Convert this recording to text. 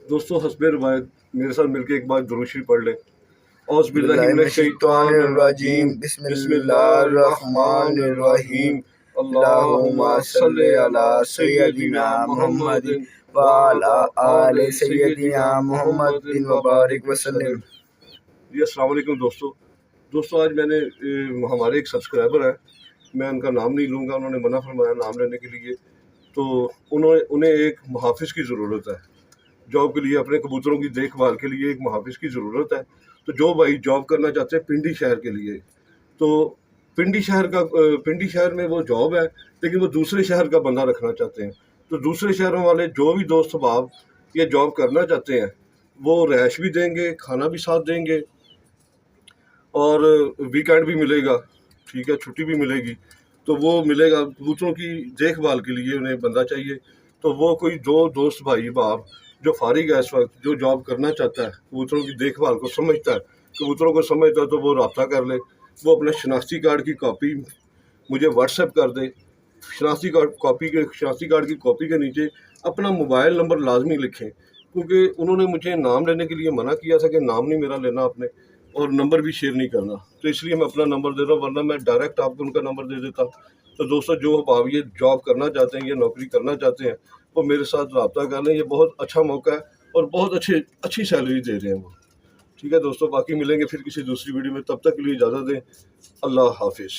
دوستوں حسب روایت میرے ساتھ مل کے ایک بار درود شریف پڑھ لیں۔ اعوذ باللہ من الشیطان الرجیم بسم اللہ الرحمن الرحیم اللہم صلی علی سیدنا محمد وعلی آل سیدنا محمد وبارک وسلم۔ جی السلام علیکم دوستوں آج میں نے ہمارے ایک سبسکرائبر ہیں، میں ان کا نام نہیں لوں گا، انہوں نے منع فرمایا نام لینے کے لیے، تو انہیں ایک محافظ کی ضرورت ہے جاب کے لیے، اپنے کبوتروں کی دیکھ بھال کے لیے ایک محافظ کی ضرورت ہے۔ تو جو بھائی جاب کرنا چاہتے ہیں پنڈی شہر کے لیے، تو پنڈی شہر میں وہ جاب ہے لیکن وہ دوسرے شہر کا بندہ رکھنا چاہتے ہیں، تو دوسرے شہروں والے جو بھی دوست احباب یہ جاب کرنا چاہتے ہیں وہ رہائش بھی دیں گے، کھانا بھی ساتھ دیں گے، اور ویکینڈ بھی ملے گا، ٹھیک ہے، چھٹی بھی ملے گی، تو وہ ملے گا۔ کبوتروں کی دیکھ بھال کے لیے انہیں بندہ چاہیے، تو وہ کوئی جو دوست بھائی باپ جو فارغ ہے اس وقت، جو جاب کرنا چاہتا ہے، کبوتروں کی دیکھ بھال کو سمجھتا ہے، کبوتروں کو سمجھتا ہے، تو وہ رابطہ کر لے، وہ اپنے شناختی کارڈ کی کاپی مجھے واٹس ایپ کر دے۔ شناختی کارڈ کی کاپی کے نیچے اپنا موبائل نمبر لازمی لکھیں، کیونکہ انہوں نے مجھے نام لینے کے لیے منع کیا تھا کہ نام نہیں میرا لینا آپ نے، اور نمبر بھی شیئر نہیں کرنا، تو اس لیے میں اپنا نمبر دے رہا ہوں، ورنہ میں ڈائریکٹ آپ کو ان کا نمبر دے دیتا۔ تو دوستوں جو احباب یہ جاب کرنا چاہتے ہیں، یہ نوکری کرنا چاہتے ہیں، وہ میرے ساتھ رابطہ کر لیں، یہ بہت اچھا موقع ہے اور بہت اچھی سیلری دے رہے ہیں وہ، ٹھیک ہے دوستوں۔ باقی ملیں گے پھر کسی دوسری ویڈیو میں، تب تک کے لیے اجازت دیں، اللہ حافظ۔